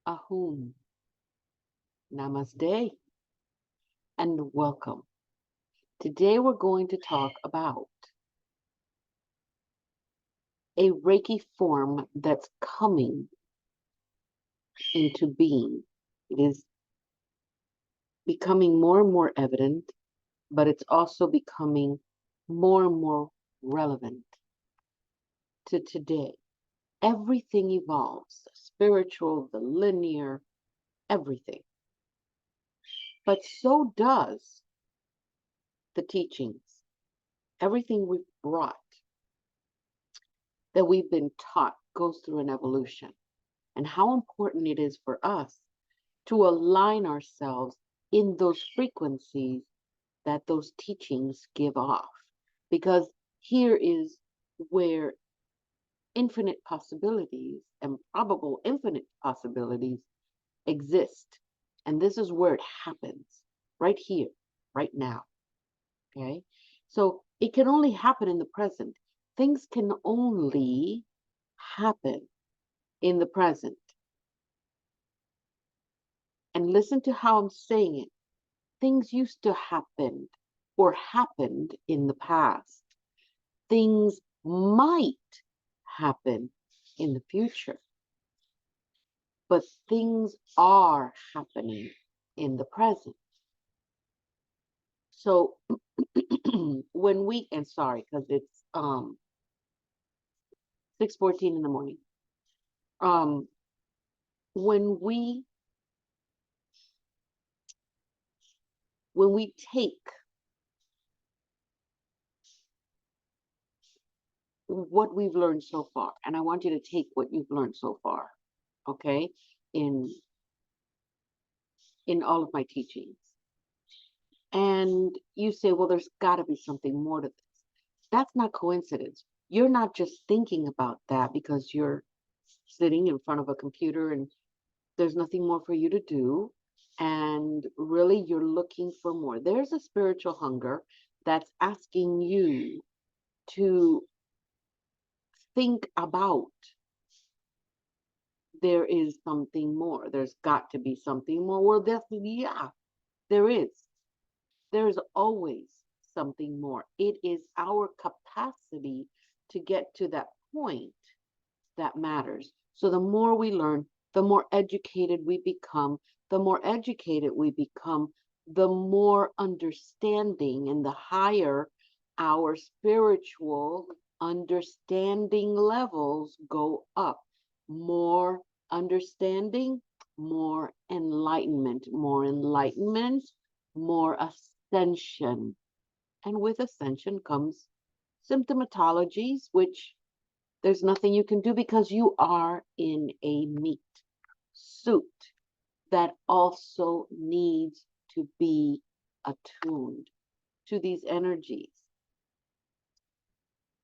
Ahum, namaste, and welcome. Today we're going to talk about a Reiki form that's coming into being. It is becoming more and more evident, but it's also becoming more and more relevant to today. Everything evolves, the spiritual, the linear, everything. But so does the teachings. Everything we've brought, that we've been taught, goes through an evolution. And how important it is for us to align ourselves in those frequencies that those teachings give off. Because here is where infinite possibilities and probable infinite possibilities exist. And this is where it happens, right here, right now. Okay? So it can only happen in the present. Things can only happen in the present. And listen to how I'm saying it. Things used to happen or happened in the past. Things might happen in the future, but things are happening in the present. So when we, and sorry, because it's 6:14 in the morning. Um, when we take what we've learned so far, and I want you to take what you've learned so far, okay, in all of my teachings. And you say, well, there's got to be something more to this. That's not coincidence. You're not just thinking about that because you're sitting in front of a computer and there's nothing more for you to do. And really, you're looking for more. There's a spiritual hunger that's asking you to think about there is something more. There's got to be something more. Well, definitely, yeah, there is. There's always something more. It is our capacity to get to that point that matters. So the more we learn, the more educated we become. The more educated we become, the more understanding and the higher our spiritual understanding levels go up. More understanding, more enlightenment, more ascension. And with ascension comes symptomatologies, which there's nothing you can do because you are in a meat suit that also needs to be attuned to these energies.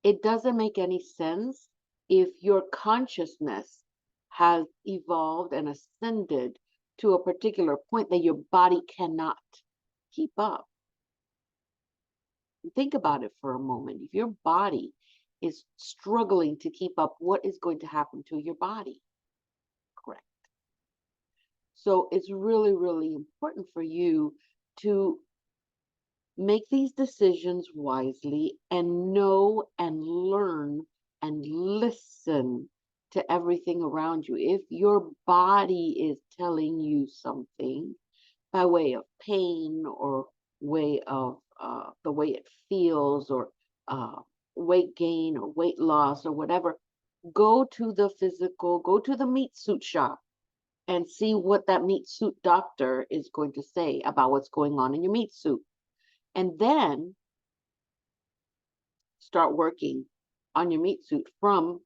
It doesn't make any sense if your consciousness has evolved and ascended to a particular point that your body cannot keep up. Think about it for a moment. If your body is struggling to keep up, what is going to happen to your body? Correct. So it's really, really important for you to make these decisions wisely and know and learn and listen to everything around you. If your body is telling you something by way of pain or way of the way it feels or weight gain or weight loss or whatever, go to the physical, go to the meat suit shop and see what that meat suit doctor is going to say about what's going on in your meat suit. And then start working on your meat suit from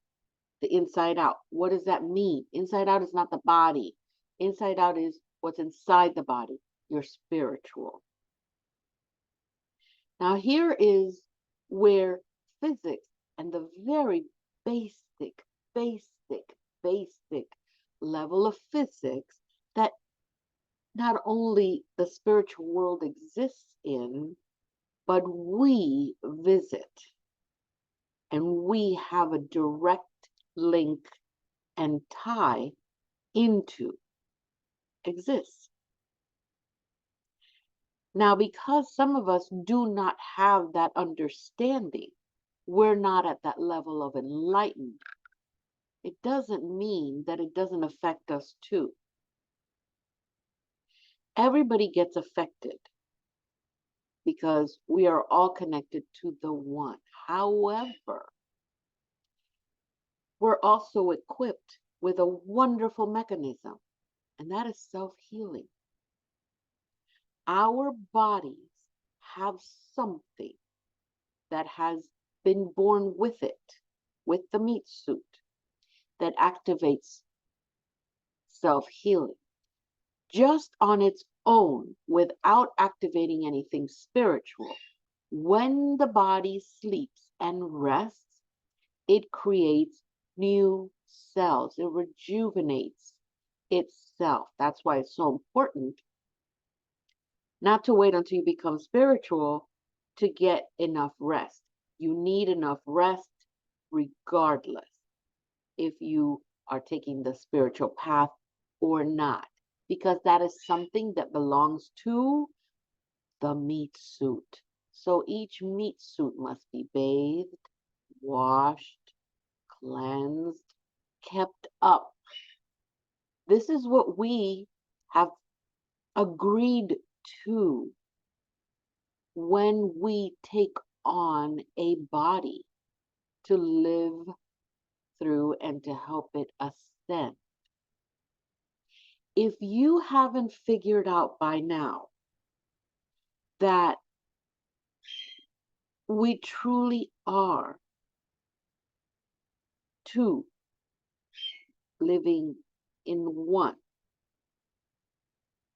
the inside out. What does that mean? Inside out is not the body. Inside out is what's inside the body, your spiritual. Now, here is where physics and the very basic, basic level of physics that not only the spiritual world exists in, but we visit and we have a direct link and tie into. exists. Now, because some of us do not have that understanding, we're not at that level of enlightenment. It doesn't mean that it doesn't affect us too. Everybody gets affected because we are all connected to the one. However, we're also equipped with a wonderful mechanism, and that is self-healing. Our bodies have something that has been born with it, with the meat suit, that activates self-healing just on its own without activating anything spiritual. When the body sleeps and rests, it creates new cells. It rejuvenates itself. That's why it's so important not to wait until you become spiritual to get enough rest. You need enough rest regardless if you are taking the spiritual path or not, because that is something that belongs to the meat suit. So each meat suit must be bathed, washed, cleansed, kept up. This is what we have agreed to when we take on a body to live through and to help it ascend. If you haven't figured out by now that we truly are two living in one,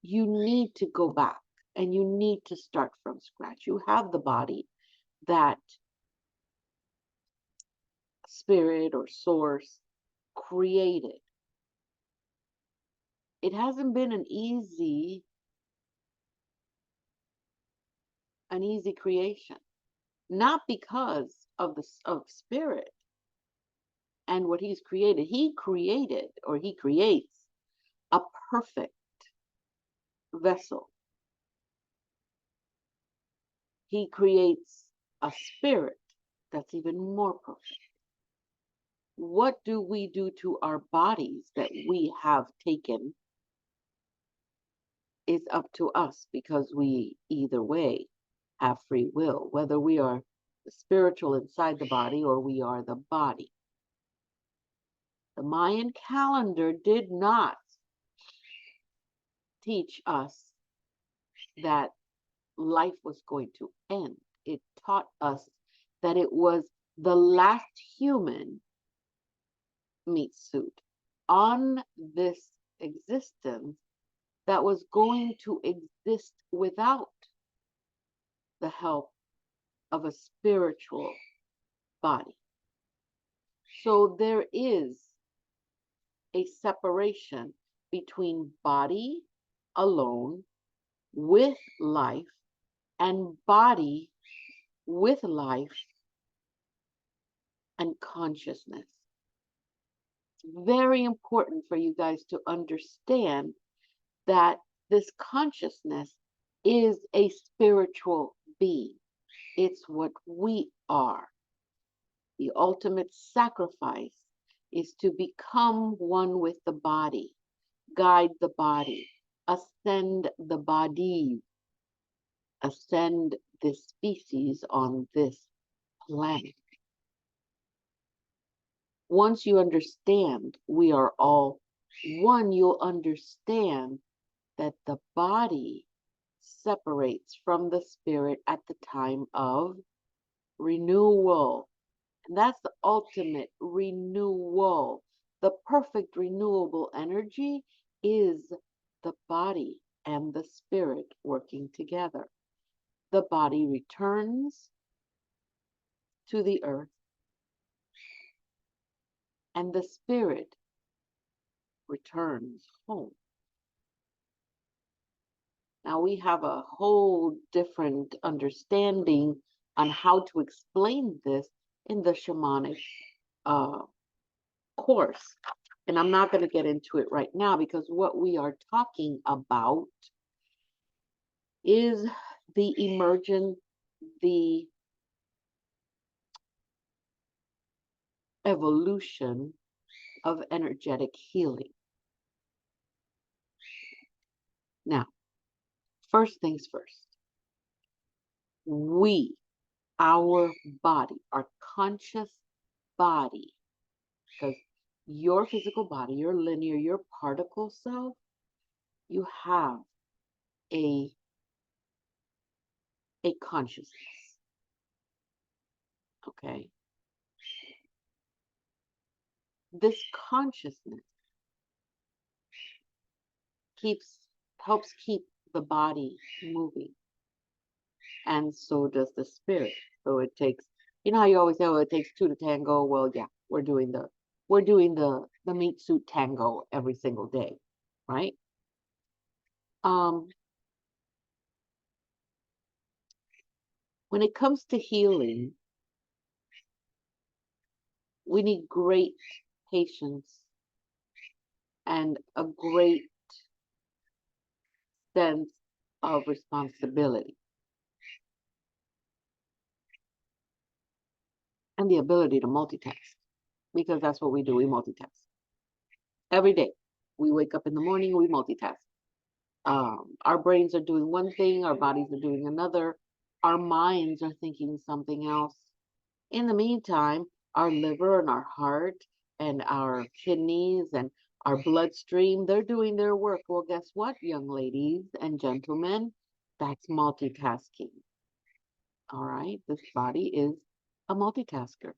you need to go back and you need to start from scratch. You have the body that spirit or source created. It hasn't been an easy creation, not because of spirit and what he's created. He created, or he creates, a perfect vessel. He creates a spirit that's even more perfect. What do we do to our bodies that we have taken is up to us, because we either way have free will, whether we are the spiritual inside the body or we are the body. The Mayan calendar did not teach us that life was going to end. It taught us that it was the last human meat suit on this existence that was going to exist without the help of a spiritual body. So there is a separation between body alone with life and body with life and consciousness. It's very important for you guys to understand that this consciousness is a spiritual being. It's what we are. The ultimate sacrifice is to become one with the body, guide the body, ascend the body, ascend this species on this planet. Once you understand we are all one, you'll understand that the body separates from the spirit at the time of renewal. And that's the ultimate renewal. The perfect renewable energy is the body and the spirit working together. The body returns to the earth, and the spirit returns home. Now we have a whole different understanding on how to explain this in the shamanic course. And I'm not going to get into it right now because what we are talking about is the emergence, the evolution of energetic healing. Now, first things first, our body, our conscious body, because your physical body, your linear, your particle self, you have a consciousness. Okay. This consciousness helps keep the body moving. And so does the spirit. So it takes, you know how you always say, well, it takes two to tango. Well, yeah, we're doing the meat suit tango every single day, right? When it comes to healing, we need great patience and a great sense of responsibility and the ability to multitask, because that's what we do. We multitask every day. We wake up in the morning, we multitask. Our brains are doing one thing, our bodies are doing another, our minds are thinking something else. In the meantime, our liver and our heart and our kidneys and our bloodstream, they're doing their work. Well, guess what, young ladies and gentlemen? That's multitasking. All right, this body is a multitasker.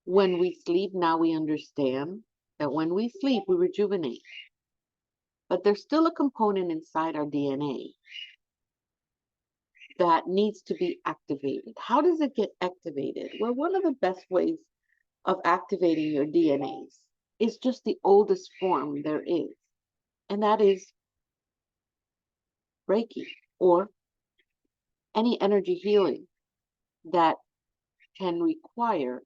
When we sleep, now we understand that when we sleep, we rejuvenate. But there's still a component inside our DNA that needs to be activated. How does it get activated? Well, one of the best ways of activating your DNAs is just the oldest form there is, and that is Reiki or any energy healing that can require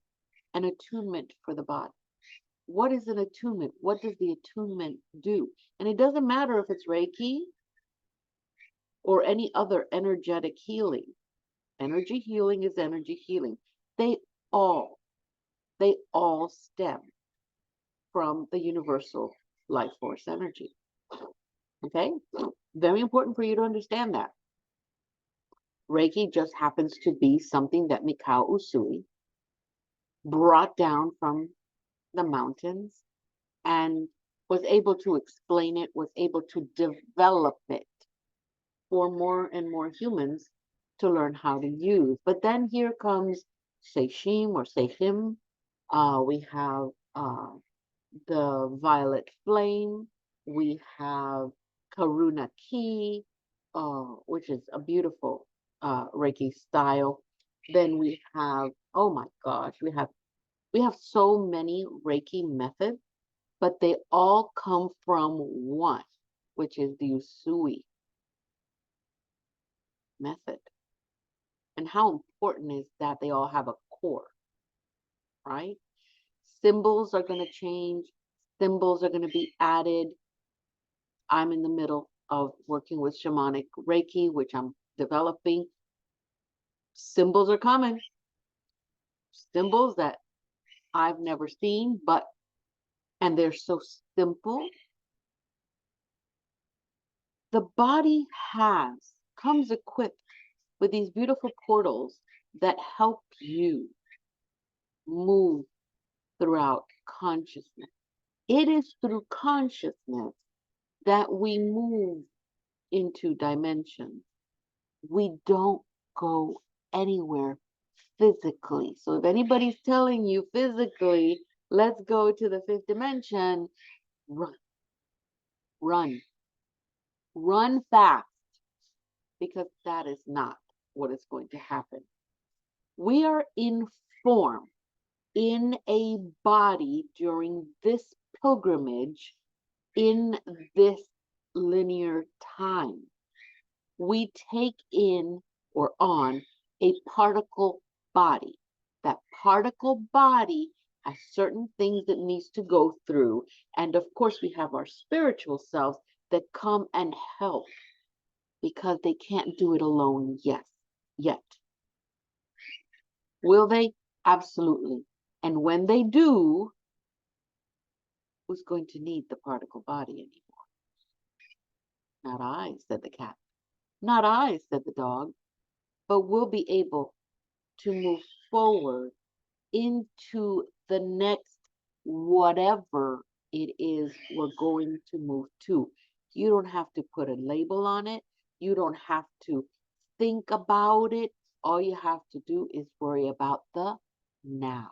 an attunement for the body. What is an attunement? What does the attunement do? And it doesn't matter if it's Reiki or any other energetic healing. Energy healing is energy healing. They all stem from the universal life force energy. Okay? Very important for you to understand that. Reiki just happens to be something that Mikao Usui brought down from the mountains and was able to explain it, was able to develop it for more and more humans to learn how to use. But then here comes Seishim or Seihim. We have the Violet Flame. We have Karuna Ki, which is a beautiful Reiki style. Then we have, oh my gosh, we have so many Reiki methods, but they all come from one, which is the Usui method. And how important is that they all have a core, right? Symbols are going to change. Symbols are going to be added. I'm in the middle of working with shamanic Reiki, which I'm developing. Symbols are coming. Symbols that I've never seen, and they're so simple. The body comes equipped with these beautiful portals that help you move throughout consciousness. It is through consciousness that we move into dimensions. We don't go anywhere physically. So if anybody's telling you physically, let's go to the fifth dimension, run, run, run fast, because that is not what is going to happen. We are in form, in a body during this pilgrimage, in this linear time. We take in or on a particle body. That particle body has certain things that needs to go through. And of course, we have our spiritual selves that come and help because they can't do it alone yet. Will they? Absolutely. And when they do, who's going to need the particle body anymore? Not I, said the cat. Not I, said the dog. But we'll be able to move forward into the next whatever it is we're going to move to. You don't have to put a label on it. You don't have to think about it. All you have to do is worry about the now.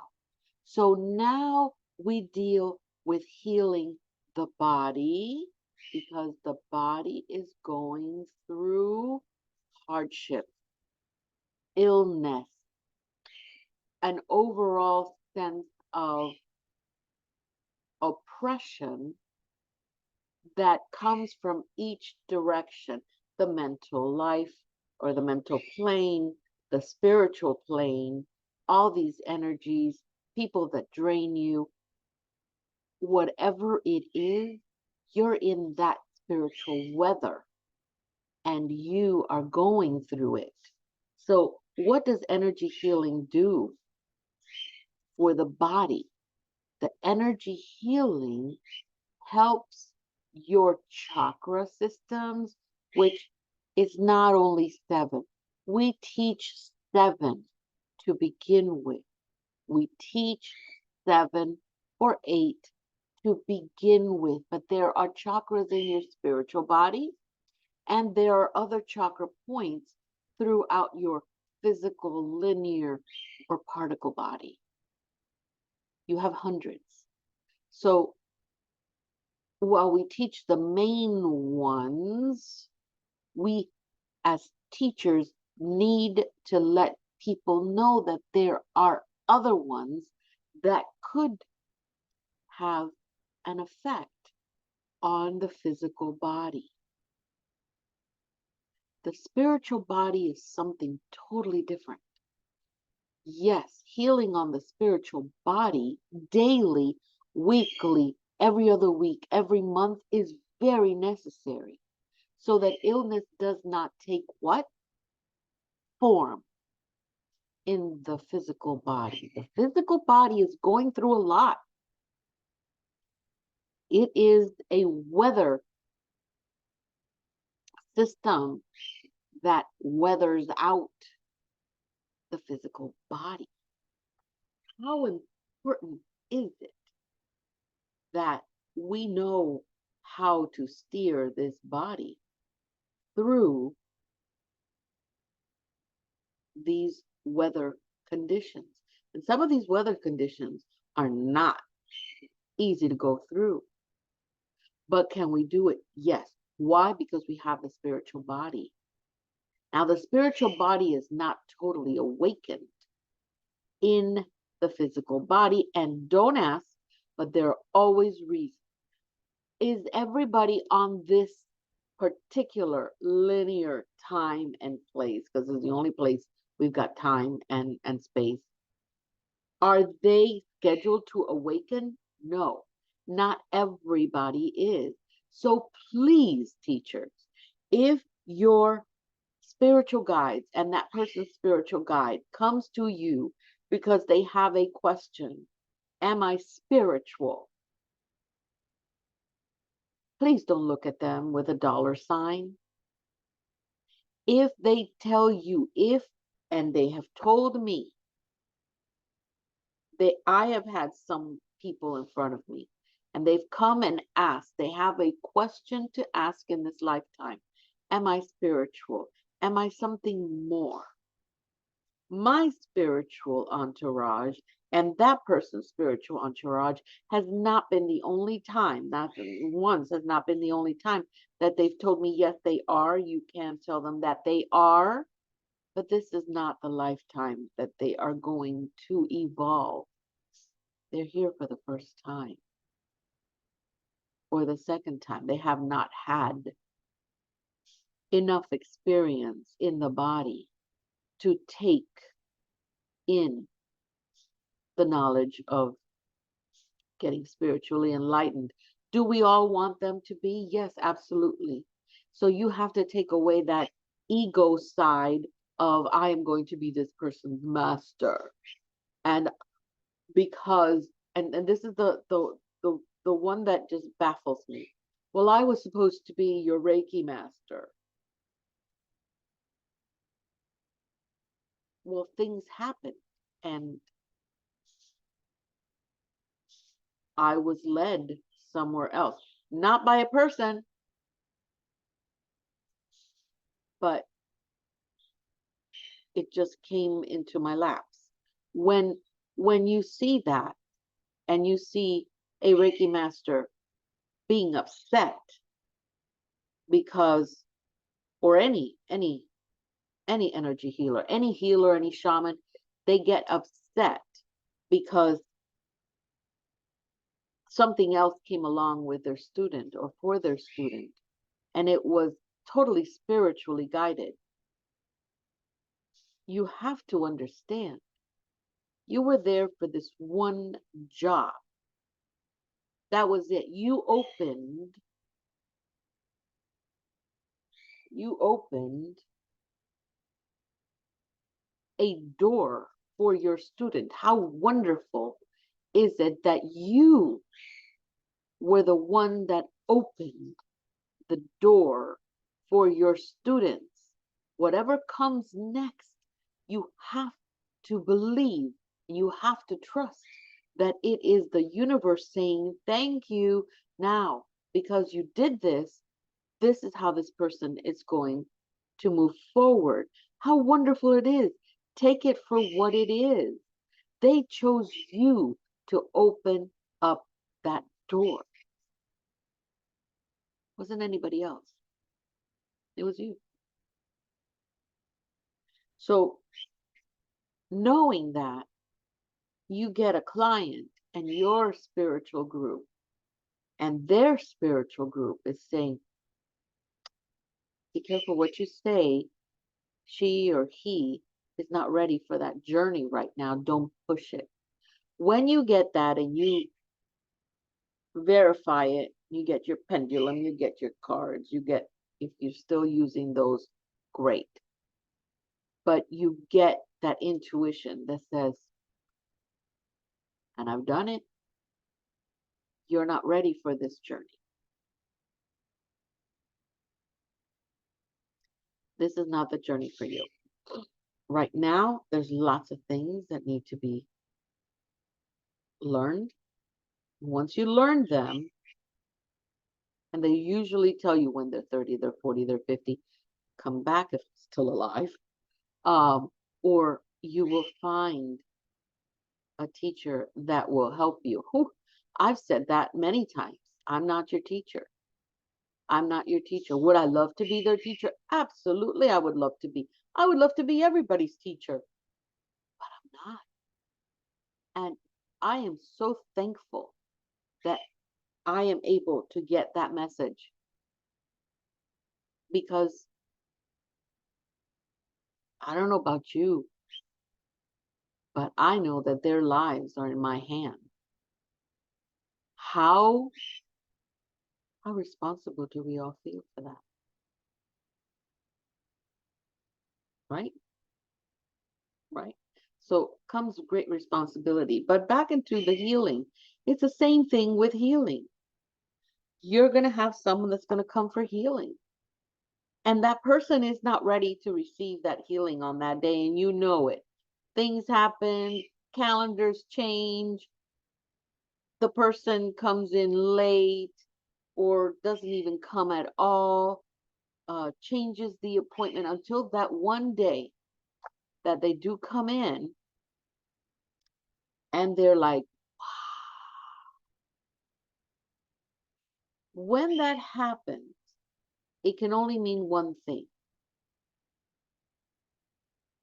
So now we deal with healing the body because the body is going through hardship, illness, an overall sense of oppression that comes from each direction, the mental life or the mental plane, the spiritual plane, all these energies, people that drain you, whatever it is, you're in that spiritual weather and you are going through it. So what does energy healing do for the body? The energy healing helps your chakra systems, which is not only 7. We teach 7 to begin with. We teach 7 or 8 to begin with, but there are chakras in your spiritual body, and there are other chakra points throughout your physical, linear, or particle body. You have hundreds. So while we teach the main ones, we as teachers need to let people know that there are other ones that could have an effect on the physical body. The spiritual body is something totally different. Yes, healing on the spiritual body daily, weekly, every other week, every month is very necessary so that illness does not take what? Form in the physical body. The physical body is going through a lot. It is a weather system that weathers out the physical body. How important is it that we know how to steer this body through these weather conditions? And some of these weather conditions are not easy to go through. But can we do it? Yes. Why? Because we have the spiritual body. Now, the spiritual body is not totally awakened in the physical body. And don't ask, but there are always reasons. Is everybody on this particular linear time and place? Because it's the only place we've got time and space. Are they scheduled to awaken? No, not everybody is. So please, teachers, if your spiritual guides and that person's spiritual guide comes to you because they have a question, am I spiritual? Please don't look at them with a $sign. If they tell you, and they have told me, I have had some people in front of me, and they've come and asked, they have a question to ask in this lifetime. Am I spiritual? Am I something more? My spiritual entourage and that person's spiritual entourage has not been the only time, not once, has not been the only time that they've told me, yes, they are. You can tell them that they are, but this is not the lifetime that they are going to evolve. They're here for the first time or the second time. They have not had enough experience in the body to take in the knowledge of getting spiritually enlightened. Do we all want them to be? Yes, absolutely. So you have to take away that ego side of I am going to be this person's master. And because and this is the one that just baffles me. Well, I was supposed to be your Reiki master. Well, things happen, and I was led somewhere else, not by a person, but it just came into my laps. When you see that, and you see a Reiki master being upset because, or any energy healer, any shaman, they get upset because something else came along with their student or for their student, and it was totally spiritually guided. You have to understand, you were there for this one job. That was it. You opened a door for your student. How wonderful is it that you were the one that opened the door for your students? Whatever comes next, you have to believe, you have to trust that it is the universe saying, thank you now, because you did this. This is how this person is going to move forward. How wonderful it is. Take it for what it is. They chose you to open up that door. It wasn't anybody else. It was you. So knowing that, you get a client and your spiritual group and their spiritual group is saying, be careful what you say. She or he is not ready for that journey right now. Don't push it. When you get that and you verify it, you get your pendulum, you get your cards, you get, if you're still using those, great. But you get that intuition that says, and I've done it, you're not ready for this journey. This is not the journey for you. Right now, there's lots of things that need to be learned. Once you learn them, and they usually tell you when they're 30, they're 40, they're 50, come back if still alive, or you will find a teacher that will help you. I've said that many times. I'm not your teacher. I'm not your teacher. Would I love to be their teacher? Absolutely, I would love to be. I would love to be everybody's teacher, but I'm not. And I am so thankful that I am able to get that message, because I don't know about you, but I know that their lives are in my hand. How responsible do we all feel for that? Right? Right? So comes great responsibility. But back into the healing, it's the same thing with healing. You're going to have someone that's going to come for healing. And that person is not ready to receive that healing on that day, and you know it. Things happen, calendars change, the person comes in late or doesn't even come at all, changes the appointment until that one day that they do come in, and they're like, when that happens, it can only mean one thing.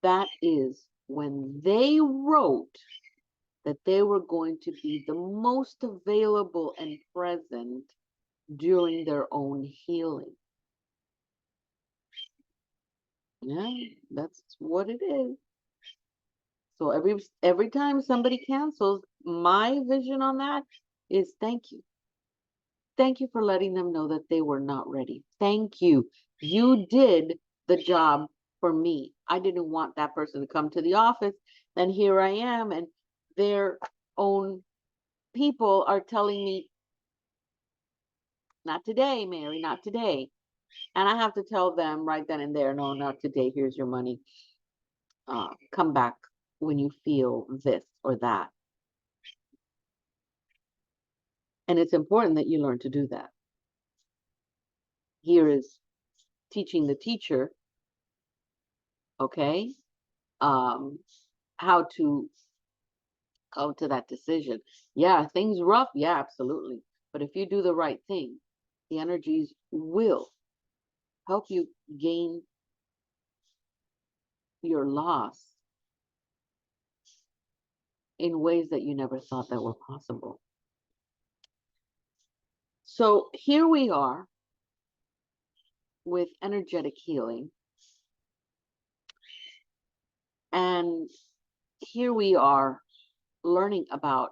That is when they wrote that they were going to be the most available and present during their own healing. Yeah, that's what it is. So every time somebody cancels, my vision on that is thank you. Thank you for letting them know that they were not ready. Thank you. You did the job for me. I didn't want that person to come to the office. Then here I am, and their own people are telling me, not today, Mary, not today. And I have to tell them right then and there, no, not today. Here's your money. Come back when you feel this or that. And it's important that you learn to do that. Here is teaching the teacher, okay, how to come to that decision. Yeah, things rough. Yeah, absolutely. But if you do the right thing, the energies will help you gain your loss in ways that you never thought that were possible. So here we are with energetic healing. And here we are learning about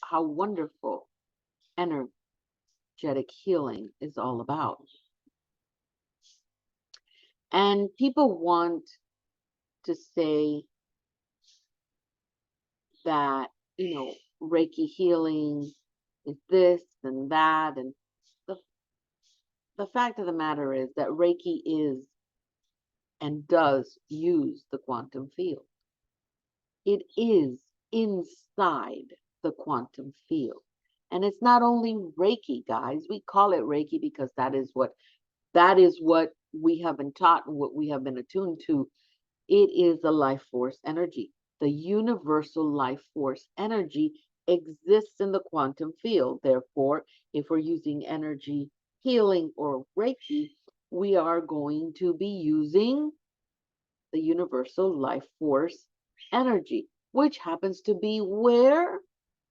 how wonderful energetic healing is all about. And people want to say that, Reiki healing is this and that. And the fact of the matter is that Reiki is and does use the quantum field. It is inside the quantum field. And it's not only Reiki, guys. We call it Reiki because that is what we have been taught and what we have been attuned to. It is the life force energy. The universal life force energy exists in the quantum field. Therefore, if we're using energy healing or Reiki, we are going to be using the universal life force energy, which happens to be where?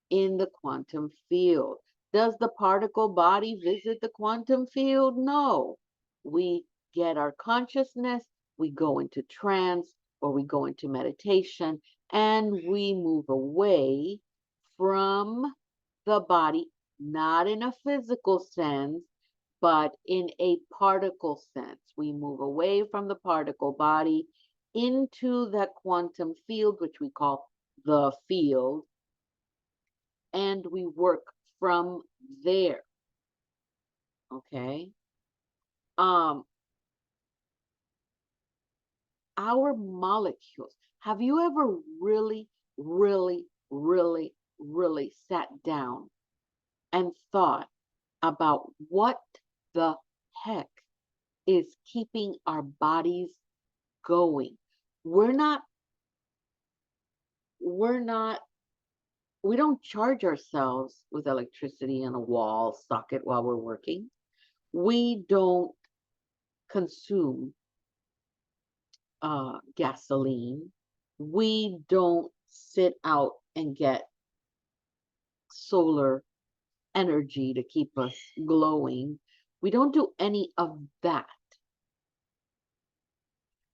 In the quantum field. Does the particle body visit the quantum field? No. We get our consciousness, we go into trance, or we go into meditation, and we move away from the body, not in a physical sense, but in a particle sense. We move away from the particle body into that quantum field, which we call the field, and we work from there. Okay. Our molecules. Have you ever really, really, really, really sat down and thought about what the heck is keeping our bodies going? We don't charge ourselves with electricity in a wall socket while we're working. We don't consume gasoline. We don't sit out and get solar energy to keep us glowing. We don't do any of that.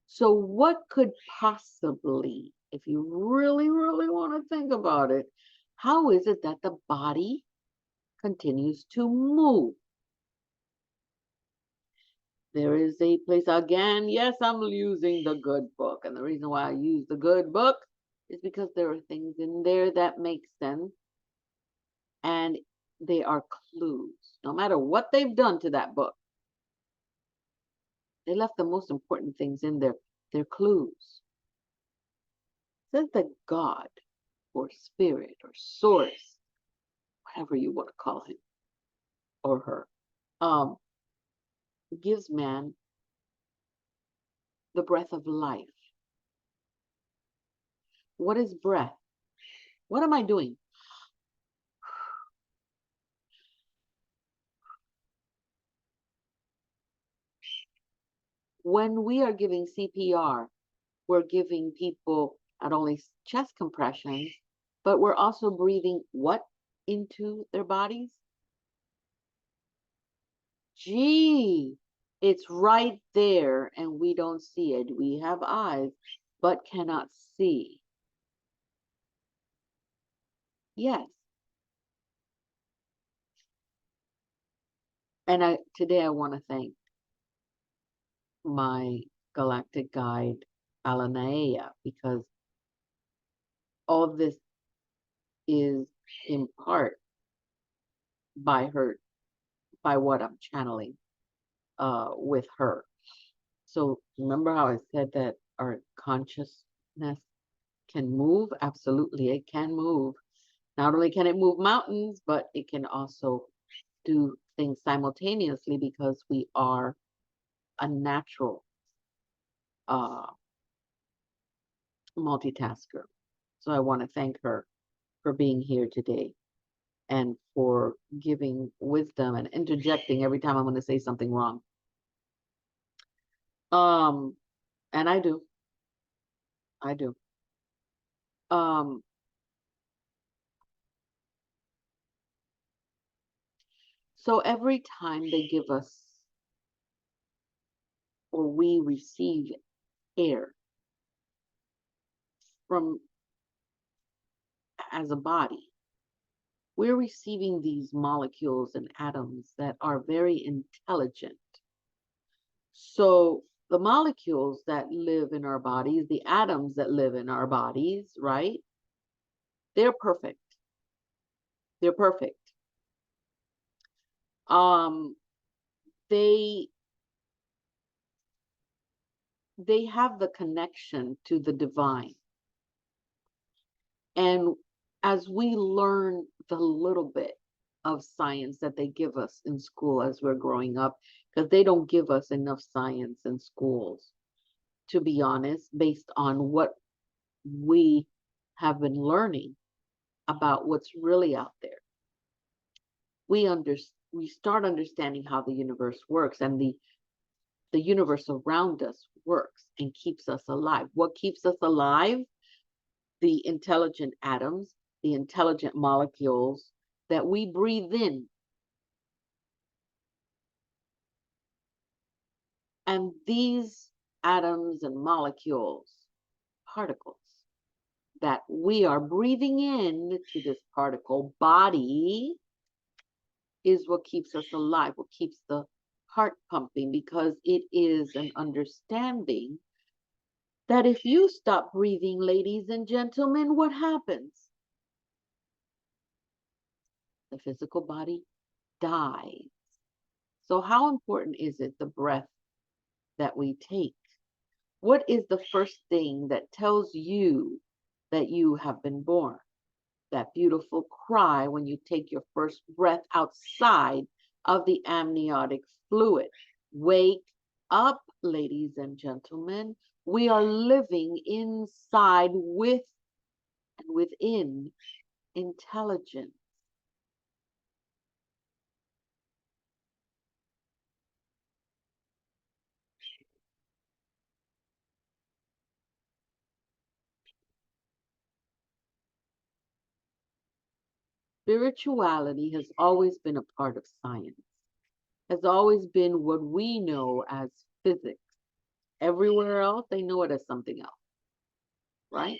So what could possibly, if you really, really want to think about it, how is it that the body continues to move? There is a place, again, yes, I'm using the good book. And the reason why I use the good book is because there are things in there that make sense. And they are clues. No matter what they've done to that book, they left the most important things in there. They're clues. It says that God or spirit or source, whatever you want to call him or her, gives man the breath of life. What is breath? What am I doing? When we are giving CPR, we're giving people not only chest compressions, but we're also breathing what into their bodies? Gee, it's right there and we don't see it. We have eyes, but cannot see. Yes, And today I want to thank my galactic guide, Naeah, because all this is in part by her, by what I'm channeling with her. So remember how I said that our consciousness can move? Absolutely, it can move. Not only can it move mountains, but it can also do things simultaneously because we are a natural multitasker. So I want to thank her for being here today and for giving wisdom and interjecting every time I'm going to say something wrong. And I do. Um, so every time they give us or we receive air from as a body, we're receiving these molecules and atoms that are very intelligent. So the molecules that live in our bodies, the atoms that live in our bodies, right? They're perfect. They're perfect. They have the connection to the divine. And as we learn the little bit of science that they give us in school as we're growing up, because they don't give us enough science in schools, to be honest, based on what we have been learning about what's really out there. We start understanding how the universe works, and the universe around us works and keeps us alive. What keeps us alive? The intelligent atoms, the intelligent molecules that we breathe in. And these atoms and molecules, particles, that we are breathing in to this particle body is what keeps us alive, what keeps the heart pumping, because it is an understanding that if you stop breathing, ladies and gentlemen, what happens? The physical body dies. So how important is it, the breath that we take? What is the first thing that tells you that you have been born? That beautiful cry when you take your first breath outside of the amniotic fluid. Wake up, ladies and gentlemen. We are living inside with and within intelligence. Spirituality has always been a part of science, has always been what we know as physics. Everywhere else, they know it as something else, right?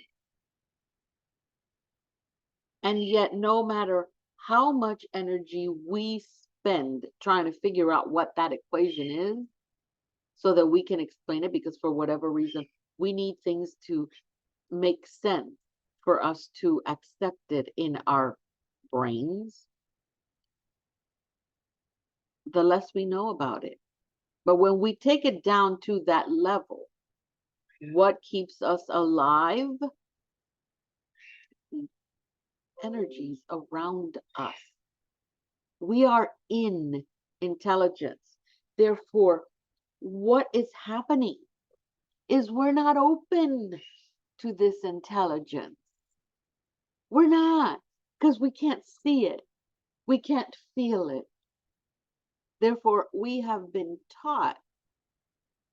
And yet, no matter how much energy we spend trying to figure out what that equation is so that we can explain it, because for whatever reason, we need things to make sense for us to accept it in our brains, the less we know about it. But when we take it down to that level, what keeps us alive? Energies around us. We are in intelligence. Therefore, what is happening is we're not open to this intelligence. We're not, because we can't see it. We can't feel it. Therefore, we have been taught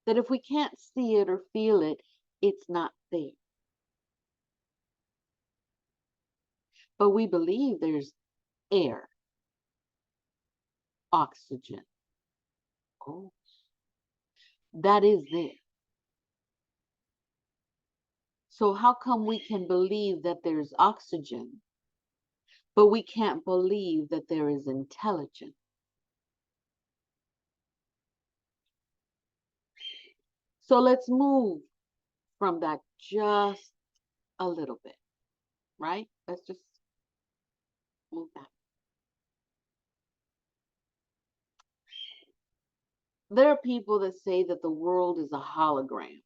that if we can't see it or feel it, it's not there. But we believe there's air, oxygen. Oh, that is there. So how come we can believe that there's oxygen, but we can't believe that there is intelligence? So let's move from that just a little bit, right? Let's just move that. There are people that say that the world is a hologram,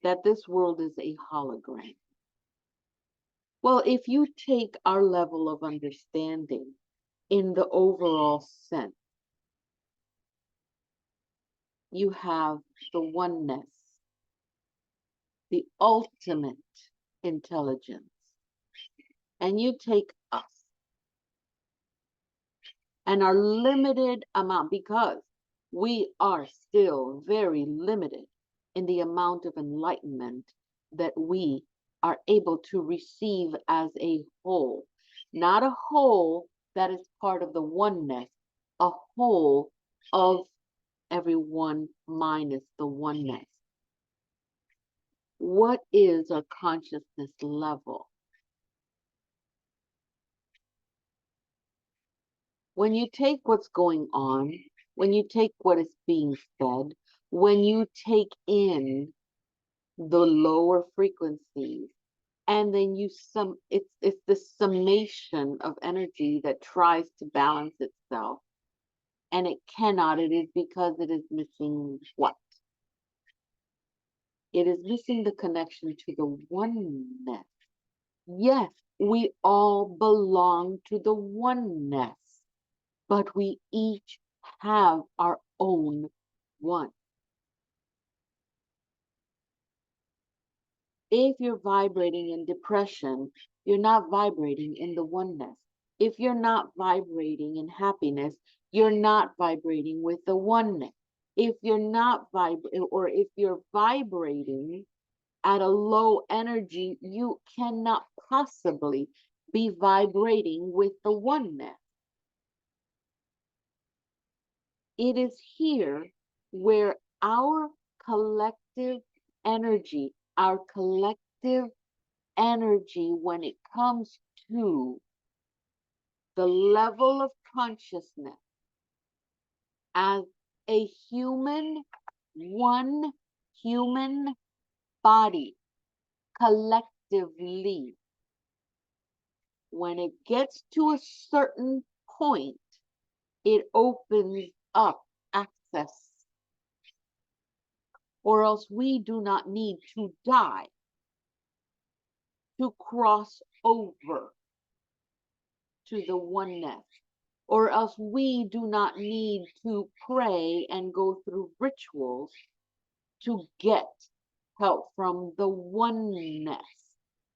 that this world is a hologram. Well, if you take our level of understanding in the overall sense, you have the oneness, the ultimate intelligence, and you take us and our limited amount, because we are still very limited in the amount of enlightenment that we are able to receive as a whole, not a whole that is part of the oneness, a whole of everyone minus the oneness. What is our consciousness level? When you take what's going on, when you take what is being fed, when you take in the lower frequencies, and then it's the summation of energy that tries to balance itself, and it cannot. It is because it is missing what? It is missing the connection to the oneness. Yes, we all belong to the oneness, but we each have our own one. If you're vibrating in depression, you're not vibrating in the oneness. If you're not vibrating in happiness, you're not vibrating with the oneness. If you're not vibrating, or if you're vibrating at a low energy, you cannot possibly be vibrating with the oneness. It is here where our collective energy, when it comes to the level of consciousness as a human, one human body, collectively, when it gets to a certain point, it opens up access, or else we do not need to die to cross over to the oneness, or else we do not need to pray and go through rituals to get help from the oneness.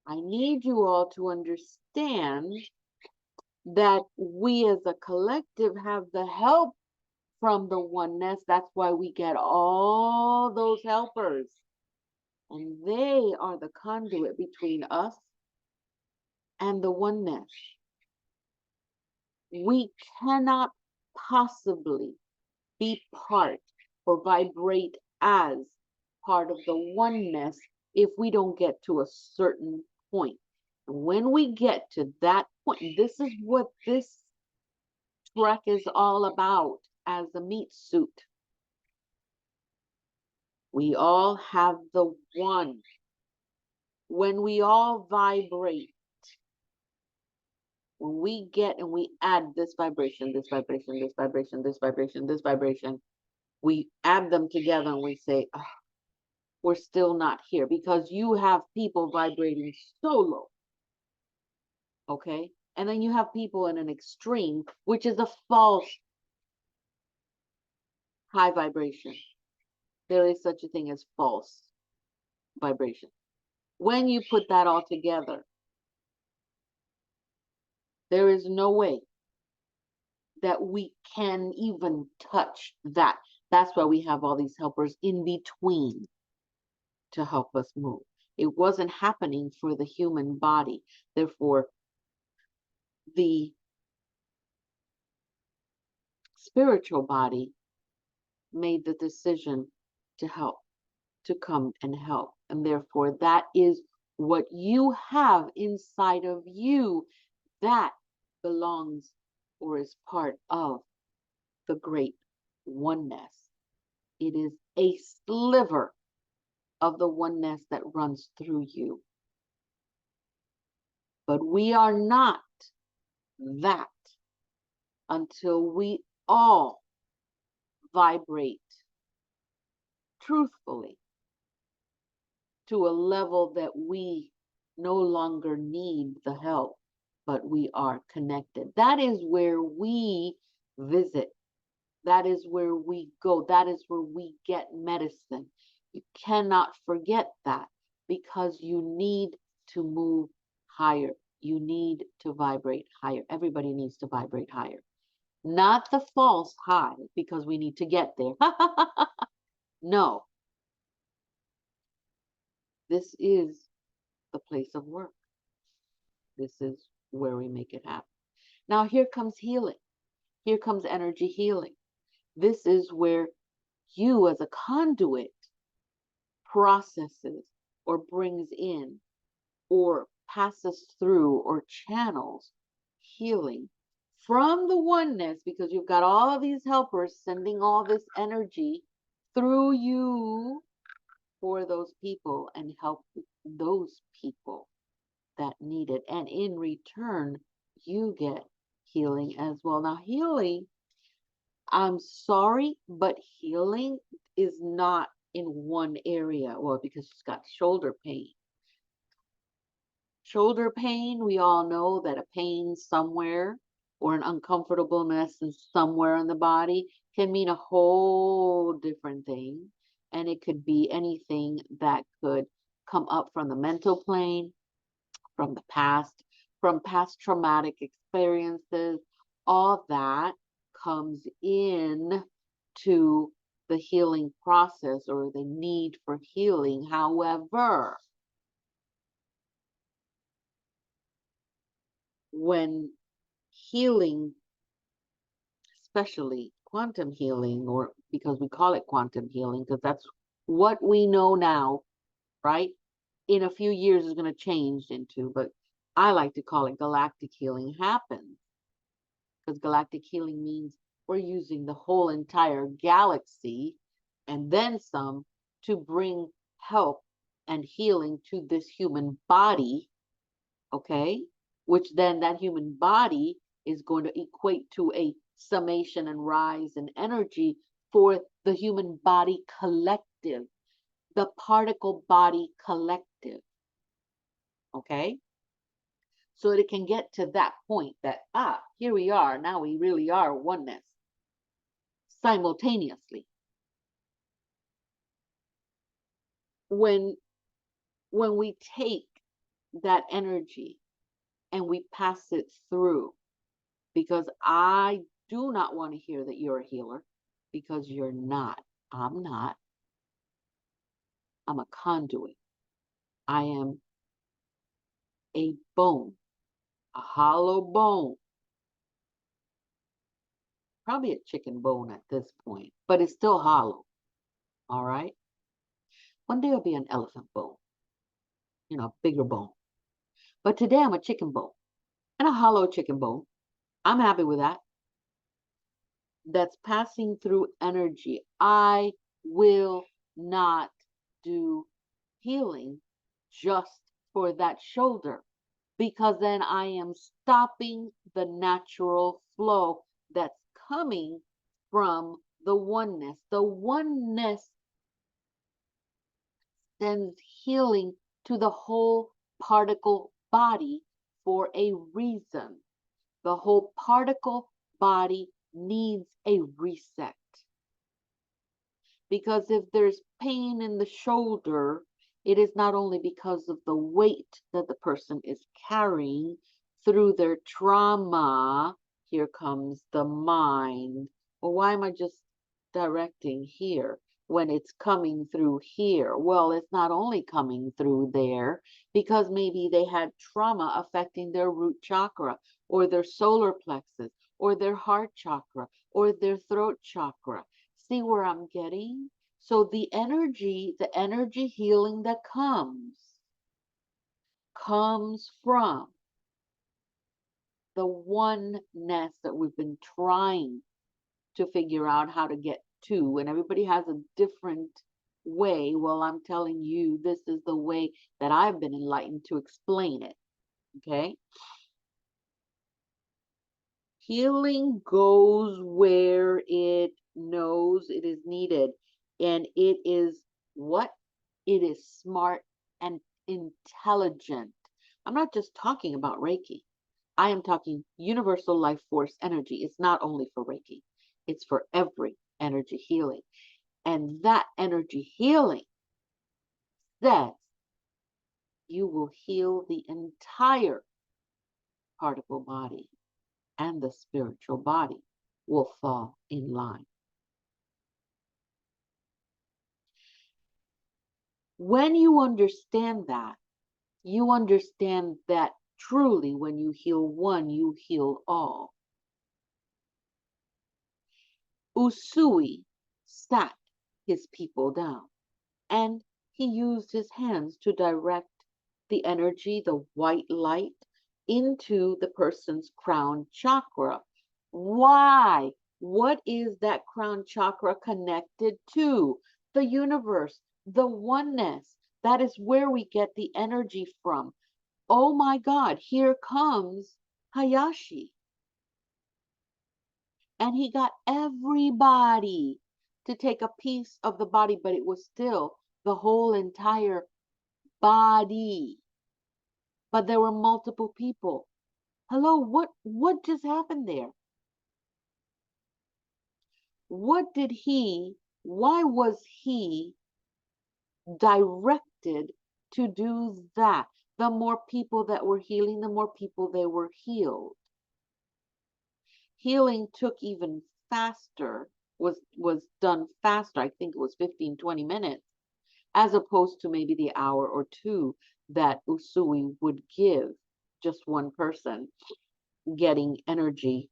I need you all to understand that we as a collective have the help from the oneness. That's why we get all those helpers. And they are the conduit between us and the oneness. We cannot possibly be part or vibrate as part of the oneness if we don't get to a certain point. And when we get to that point, this is what this trek is all about as a meat suit. We all have the one. When we all vibrate, when we get and we add this vibration, this vibration, this vibration, this vibration, this vibration, we add them together and we say, oh, we're still not here, because you have people vibrating so low. Okay? And then you have people in an extreme, which is a false high vibration. There is such a thing as false vibration. When you put that all together, there is no way that we can even touch that. That's why we have all these helpers in between to help us move. It wasn't happening for the human body. Therefore, the spiritual body made the decision to help, to come and help. And therefore, that is what you have inside of you that belongs or is part of the great oneness. It is a sliver of the oneness that runs through you. But we are not that until we all vibrate truthfully to a level that we no longer need the help, but we are connected. That is where we visit. That is where we go. That is where we get medicine. You cannot forget that, because you need to move higher. You need to vibrate higher. Everybody needs to vibrate higher. Not the false high, because we need to get there. No. This is the place of work. This is where we make it happen. Now here comes healing. Here comes energy healing. This is where you as a conduit processes or brings in or passes through or channels healing from the oneness, because you've got all of these helpers sending all this energy through you for those people and help those people that need it. And in return, you get healing as well. Now, healing, I'm sorry, but healing is not in one area. Well, because she's got shoulder pain. Shoulder pain, we all know that a pain somewhere or an uncomfortableness somewhere in the body can mean a whole different thing. And it could be anything that could come up from the mental plane, from the past, from past traumatic experiences. All that comes in to the healing process or the need for healing. However, when healing, especially quantum healing, or because we call it quantum healing, because that's what we know now, right? In a few years is going to change into, but I like to call it galactic healing happens, because galactic healing means we're using the whole entire galaxy and then some to bring help and healing to this human body, okay? Which then that human body is going to equate to a summation and rise in energy for the human body collective, the particle body collective, okay? So that it can get to that point that, here we are, now we really are oneness simultaneously. When we take that energy and we pass it through, because I do not want to hear that you're a healer, because you're not. I'm not. I'm a conduit. I am a bone, a hollow bone, probably a chicken bone at this point, but it's still hollow. All right. One day it'll be an elephant bone, bigger bone. But today I'm a chicken bone and a hollow chicken bone. I'm happy with that. That's passing through energy. I will not do healing just for that shoulder, because then I am stopping the natural flow that's coming from the oneness. The oneness sends healing to the whole particle body for a reason. The whole particle body needs a reset. Because if there's pain in the shoulder, it is not only because of the weight that the person is carrying through their trauma. Here comes the mind. Well, why am I just directing here when it's coming through here? Well, it's not only coming through there, because maybe they had trauma affecting their root chakra or their solar plexus or their heart chakra or their throat chakra. See where I'm getting? So the energy healing that comes from the oneness that we've been trying to figure out how to get to, and everybody has a different way. Well, I'm telling you, this is the way that I've been enlightened to explain it. Okay? Healing goes where it knows it is needed, and it is what? It is smart and intelligent. I'm not just talking about Reiki. I am talking universal life force energy. It's not only for Reiki, it's for every energy healing. And that energy healing says you will heal the entire particle body, and the spiritual body will fall in line. When you understand that, you understand that truly when you heal one, you heal all. Usui sat his people down, and he used his hands to direct the energy, the white light, into the person's crown chakra. Why? What is that crown chakra connected to? The universe, the oneness. That is where we get the energy from. Oh my God, here comes Hayashi. And he got everybody to take a piece of the body, but it was still the whole entire body. But there were multiple people. Hello, what just happened there? What did why was he directed to do that? The more people that were healing, the more people they were healed. Healing took even faster, was done faster. I think it was 15, 20 minutes, as opposed to maybe the hour or two that Usui would give just one person getting energy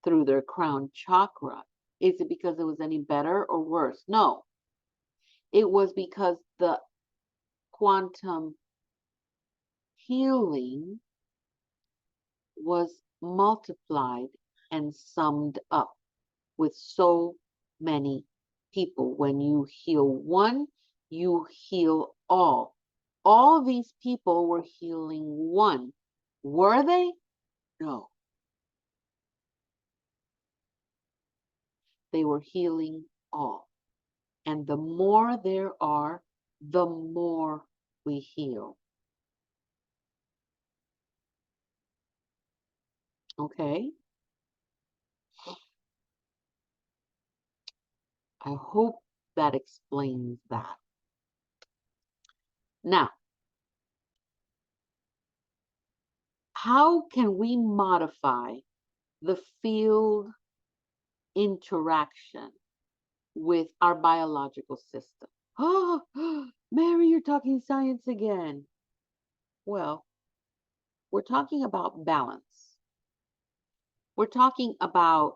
through their crown chakra. Is it because it was any better or worse? No. It was because the quantum healing was multiplied and summed up with so many people. When you heal one, you heal all. All these people were healing one. Were they? No. They were healing all. And the more there are, the more we heal. Okay? I hope that explains that. Now, how can we modify the field interaction with our biological system? Oh, Mary, you're talking science again. Well, we're talking about balance. We're talking about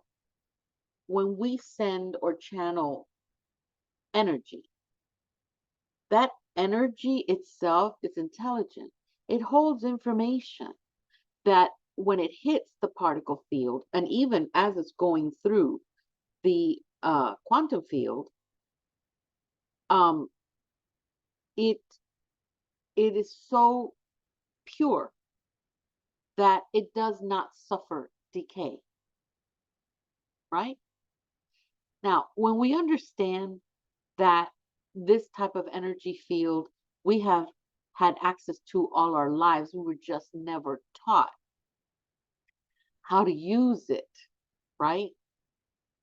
when we send or channel energy, that energy itself is intelligent. It holds information that when it hits the particle field, and even as it's going through the quantum field, um, it is so pure that it does not suffer decay. Right? Now, when we understand that this type of energy field we have had access to all our lives, we were just never taught how to use it, right?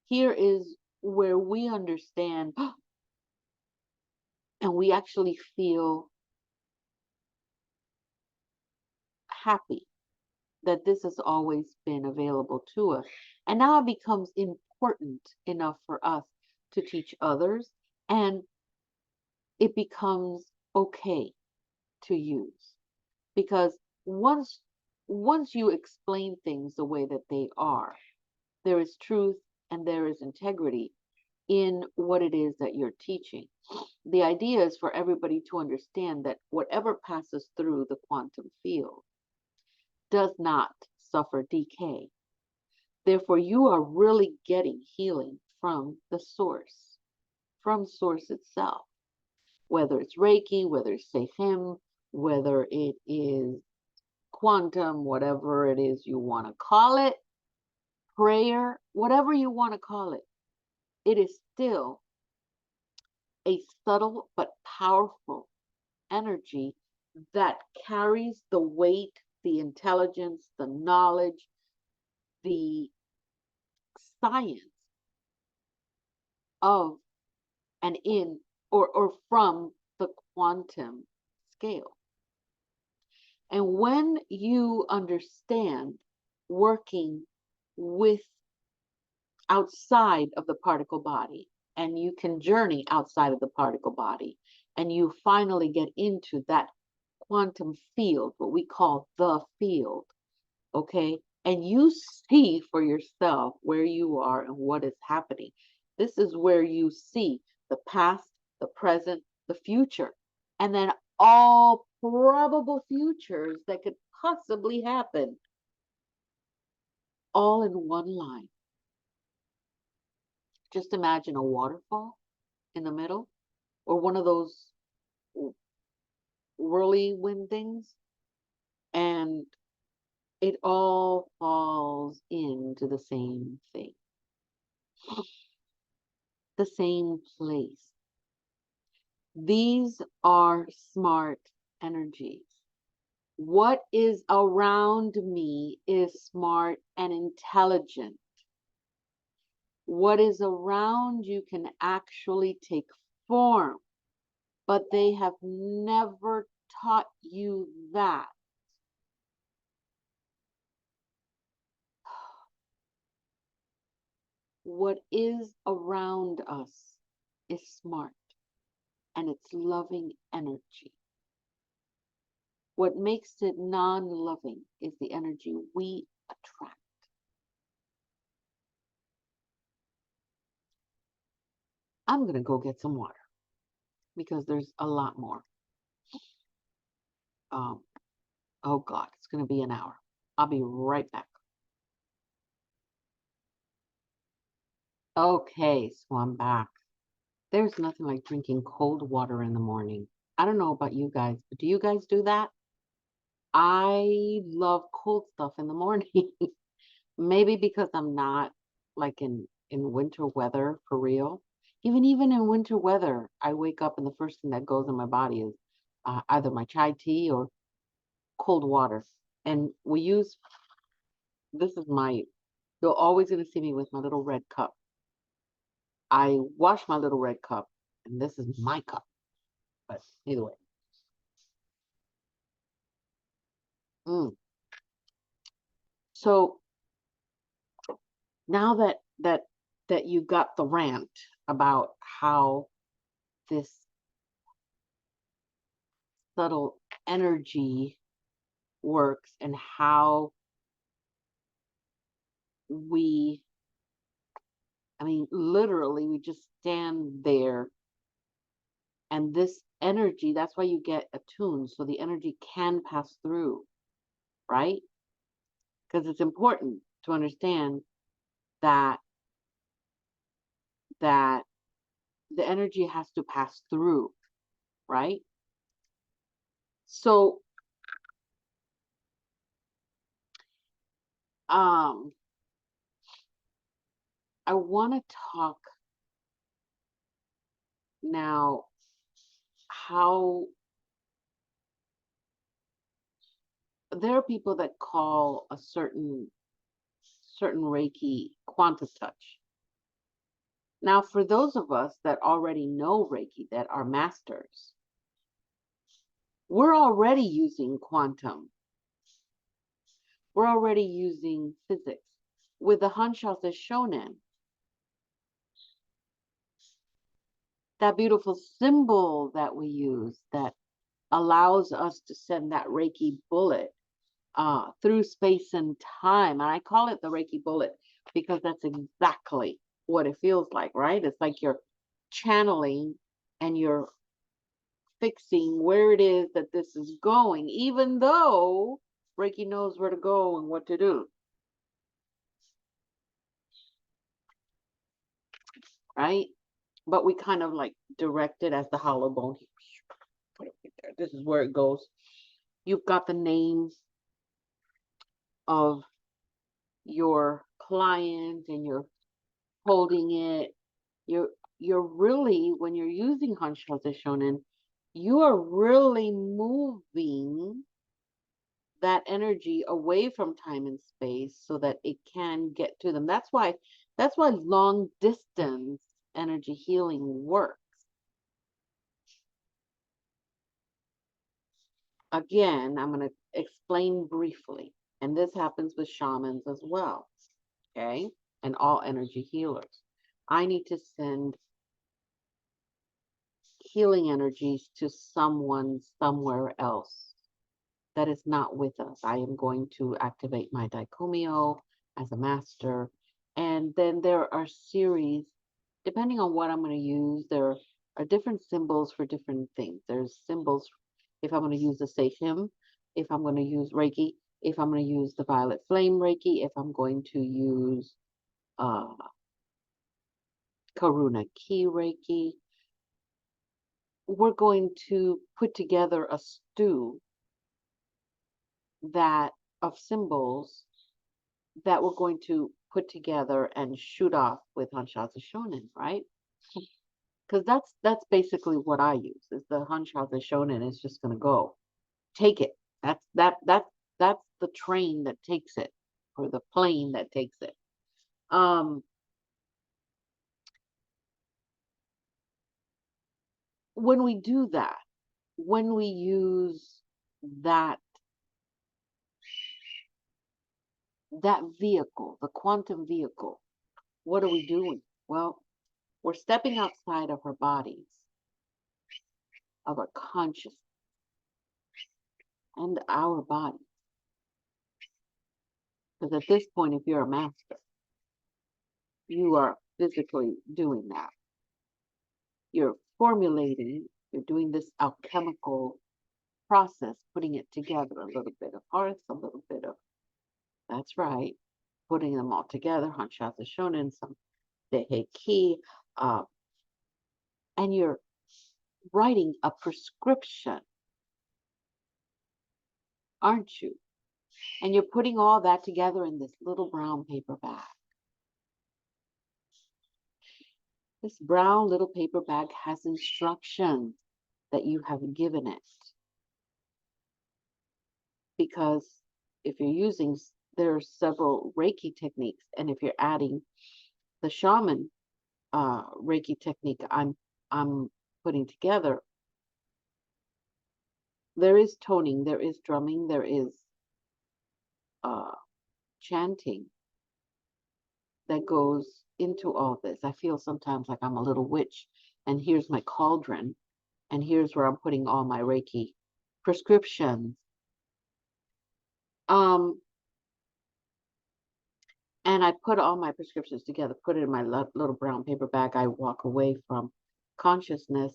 Here is where we understand and we actually feel happy that this has always been available to us. And now it becomes important enough for us to teach others, and it becomes okay to use. Because once you explain things the way that they are, there is truth and there is integrity in what it is that you're teaching. The idea is for everybody to understand that whatever passes through the quantum field does not suffer decay. Therefore, you are really getting healing from the source, from source itself, whether it's Reiki, whether it's Seihim, whether it is quantum, whatever it is you want to call it, prayer, whatever you want to call it. It is still a subtle but powerful energy that carries the weight, the intelligence, the knowledge, the science of and in or from the quantum scale. And when you understand working with outside of the particle body, and you can journey outside of the particle body, and you finally get into that quantum field, what we call the field, okay? And you see for yourself where you are and what is happening. This is where you see the past, the present, the future, and then all probable futures that could possibly happen, all in one line. Just imagine a waterfall in the middle, or one of those whirlwind things, and it all falls into the same thing, the same place. These are smart energies. What is around me is smart and intelligent. What is around you can actually take form, but they have never taught you that. What is around us is smart and it's loving energy. What makes it non-loving is the energy we attract. I'm going to go get some water because there's a lot more. Oh God, it's going to be an hour. I'll be right back. Okay, so I'm back. There's nothing like drinking cold water in the morning. I don't know about you guys, but do you guys do that? I love cold stuff in the morning. Maybe because I'm not like in winter weather for real. Even in winter weather, I wake up and the first thing that goes in my body is either my chai tea or cold water. And we use, this is my, you're always going to see me with my little red cup. I wash my little red cup, and this is my cup. But either way. So now that you got the rant about how this subtle energy works and how literally we just stand there and this energy, that's why you get attuned, so the energy can pass through, right? Because it's important to understand that the energy has to pass through, right? So I want to talk now how there are people that call a certain Reiki quantum touch. Now, for those of us that already know Reiki, that are masters, we're already using quantum. We're already using physics with the Hanshas as shonen. That beautiful symbol that we use that allows us to send that Reiki bullet through space and time. And I call it the Reiki bullet because that's exactly what it feels like, right? It's like you're channeling and you're fixing where it is that this is going, even though Reiki knows where to go and what to do. right? But we kind of like direct it as the hollow bone. Put it right there. This is where it goes. You've got the names of your client and you're holding it. You're you're really, when you're using Hanshaza Shonen, you are really moving that energy away from time and space so that it can get to them. That's why long distance energy healing works. Again, I'm going to explain briefly, and this happens with shamans as well, okay? And all energy healers. I need to send healing energies to someone somewhere else that is not with us. I am going to activate my Daikomyo as a master. And then there are series, depending on what I'm going to use, there are different symbols for different things. There's symbols if I'm going to use the Seihim, if I'm going to use Reiki, if I'm going to use the Violet Flame Reiki, if I'm going to use uh, Karuna Ki Reiki. We're going to put together a stew that of symbols that we're going to put together and shoot off with Hanshaza Shonen, right? Because that's basically what I use. Is the Hanshaza Shonen is just going to go take it. That's the train that takes it, or the plane that takes it. When we do that, when we use that vehicle, the quantum vehicle, what are we doing? Well, we're stepping outside of our bodies, of our consciousness, and our body. Because at this point, if you're a master, you are physically doing that. You're formulating, you're doing this alchemical process, putting it together, a little bit of earth, a little bit of, that's right, putting them all together, Hanshaza Shonen, some Dehe Ki, and you're writing a prescription, aren't you? And you're putting all that together in this little brown paper bag. This brown little paper bag has instructions that you have given it. Because if you're using, there are several Reiki techniques, and if you're adding the shaman Reiki technique I'm putting together, there is toning, there is drumming, there is chanting that goes into all this. I feel sometimes like I'm a little witch, and here's my cauldron, and here's where I'm putting all my Reiki prescriptions. And I put all my prescriptions together, put it in my little brown paper bag. I walk away from consciousness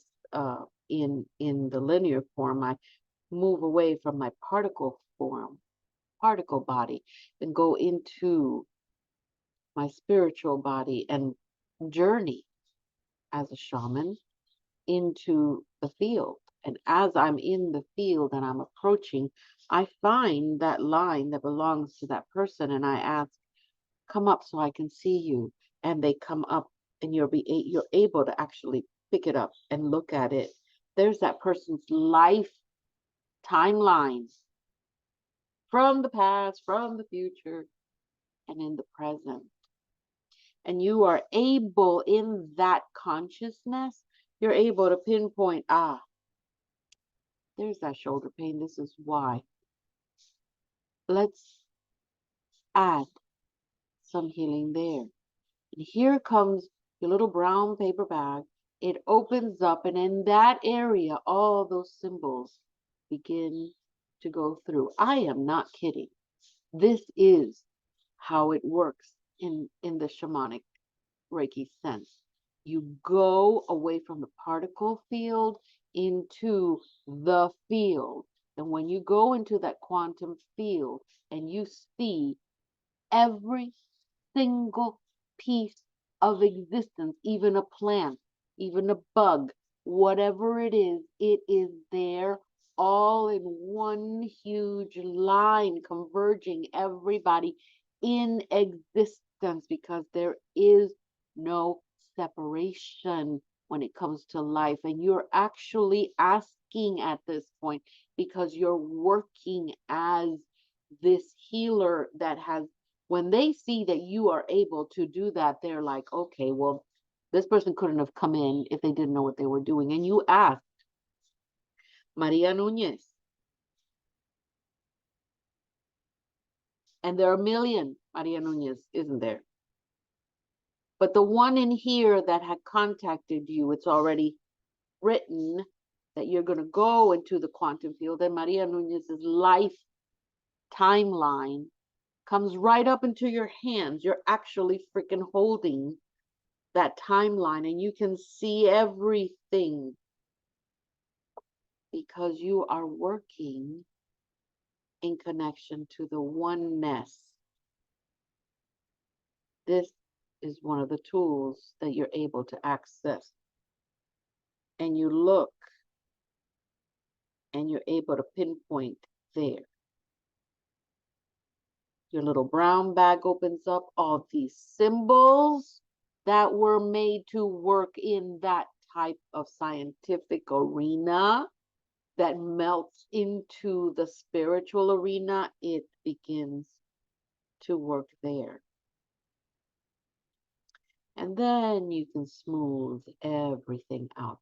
in the linear form. I move away from my particle form, particle body, and go into my spiritual body and journey as a shaman into the field. And as I'm in the field and I'm approaching, I find that line that belongs to that person, and I ask, come up so I can see you. And they come up, and you're able to actually pick it up and look at it. There's that person's life timelines from the past, from the future, and in the present. And you are able, in that consciousness, you're able to pinpoint, there's that shoulder pain. This is why. Let's add some healing there. And here comes your little brown paper bag. It opens up, and in that area, all those symbols begin to go through. I am not kidding. This is how it works in the shamanic Reiki sense. You go away from the particle field into the field. And when you go into that quantum field and you see every single piece of existence, even a plant, even a bug, whatever it is there all in one huge line, converging everybody in existence, because there is no separation when it comes to life. And you're actually asking at this point, because you're working as this healer that has, when they see that you are able to do that, they're like, okay, well, this person couldn't have come in if they didn't know what they were doing. And you ask, Maria Nunez, and there are a million Maria Nunez, isn't there? But the one in here that had contacted you, it's already written that you're going to go into the quantum field, and Maria Nunez's life timeline comes right up into your hands. You're actually freaking holding that timeline, and you can see everything because you are working in connection to the oneness. This is one of the tools that you're able to access. And you look and you're able to pinpoint there. Your little brown bag opens up, all these symbols that were made to work in that type of scientific arena that melts into the spiritual arena. It begins to work there. And then you can smooth everything out.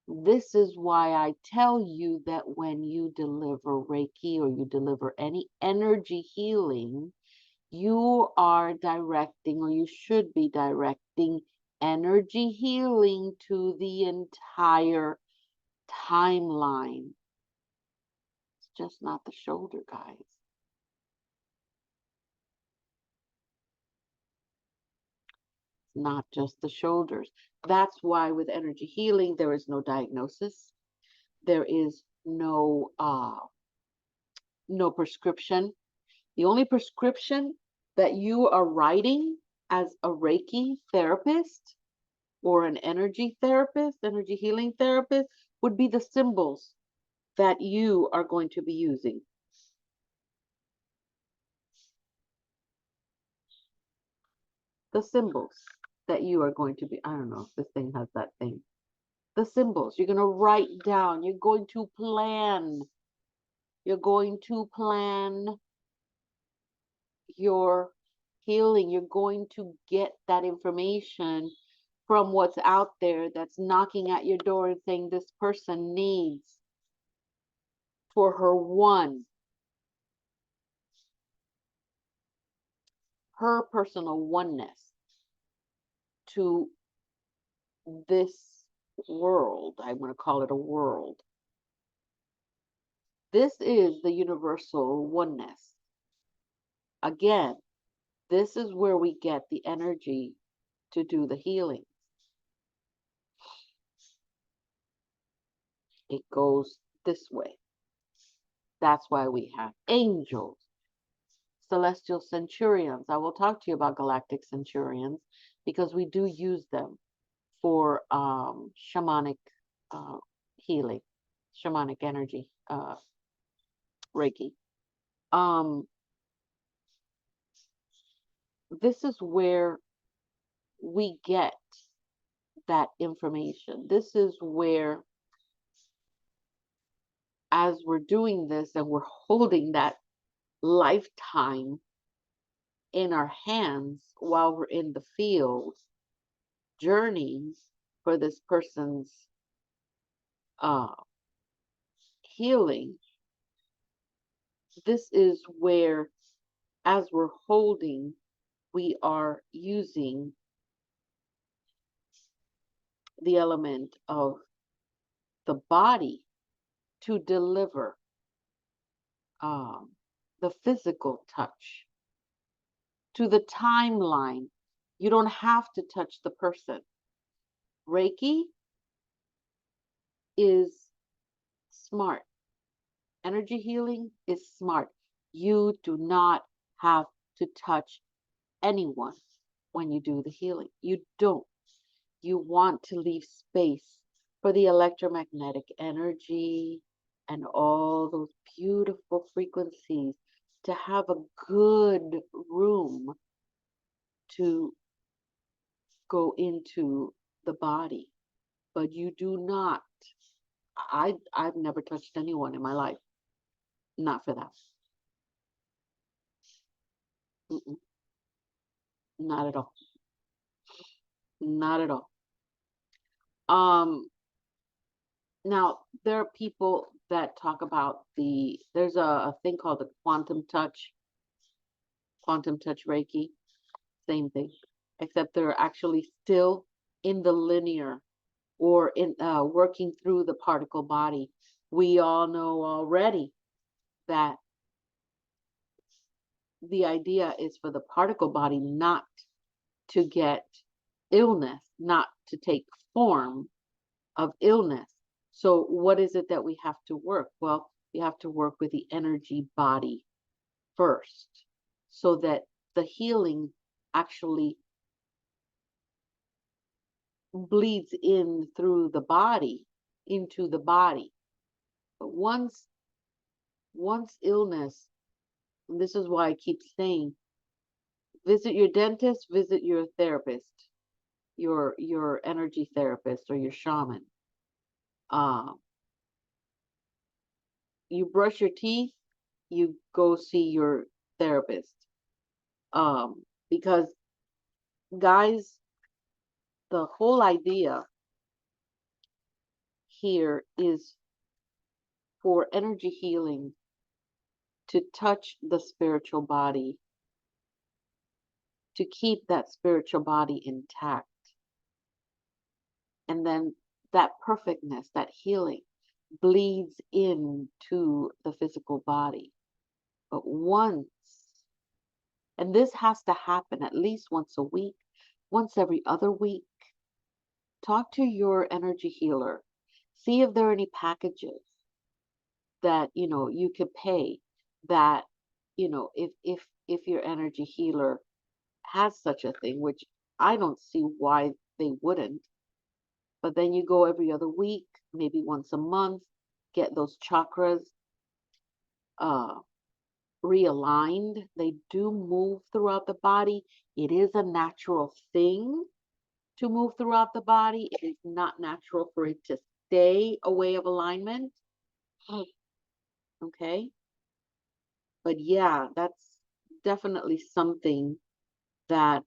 This is why I tell you that when you deliver Reiki or you deliver any energy healing, you are directing, or you should be directing, energy healing to the entire timeline. It's just not the shoulder, guys. Not just the shoulders. That's why with energy healing, there is no diagnosis. There is no prescription. The only prescription that you are writing as a Reiki therapist or an energy therapist, energy healing therapist, would be the symbols that you are going to be using. The symbols that you are going to be, I don't know if this thing has that thing. The symbols you're going to write down, you're going to plan. You're going to plan your healing. You're going to get that information from what's out there that's knocking at your door and saying this person needs for her personal oneness to this world. I'm going to call it a world. This is the universal oneness. Again, this is where we get the energy to do the healing. It goes this way. That's why we have angels, celestial centurions. I will talk to you about galactic centurions because we do use them for shamanic healing, shamanic energy, Reiki. This is where we get that information. This is where, as we're doing this and we're holding that lifetime in our hands while we're in the field, journeying for this person's healing, this is where, as we're holding, we are using the element of the body to deliver the physical touch to the timeline. You don't have to touch the person. Reiki is smart. Energy healing is smart. You do not have to touch anyone. when you do the healing. You don't. You want to leave space for the electromagnetic energy and all those beautiful frequencies to have a good room to go into the body. But you do not. I've never touched anyone in my life. Not for that. Mm-mm, not at all. Not at all. Now there are people that talk about there's a thing called the quantum touch Reiki, same thing, except they're actually still in the linear or in working through the particle body. We all know already that the idea is for the particle body not to get illness, not to take form of illness. So what is it that we have to work? Well, we have to work with the energy body first so that the healing actually bleeds in through the body into the body. But once illness, and this is why I keep saying, visit your dentist, visit your therapist, your energy therapist or your shaman. Uh, you brush your teeth, you go see your therapist. Because guys, the whole idea here is for energy healing to touch the spiritual body, to keep that spiritual body intact. And then that perfectness, that healing bleeds into the physical body. But once, and this has to happen at least once a week, once every other week, talk to your energy healer. See if there are any packages that you could pay that if your energy healer has such a thing, which I don't see why they wouldn't. But then you go every other week, maybe once a month, get those chakras uh, realigned. They do move throughout the body. It is a natural thing to move throughout the body. It is not natural for it to stay away of alignment. Okay. But yeah, that's definitely something that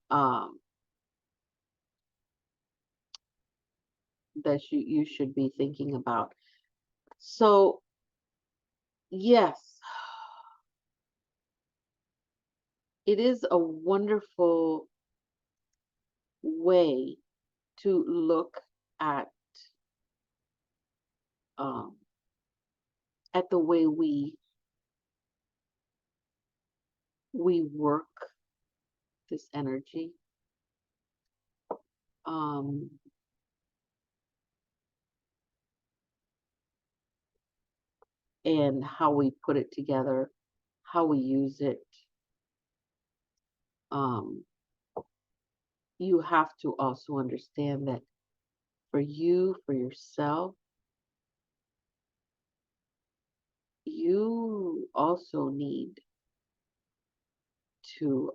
you should be thinking about. So yes, it is a wonderful way to look at um, the way we work this energy, um, and how we put it together, how we use it. Um, you have to also understand that for you, for yourself, you also need to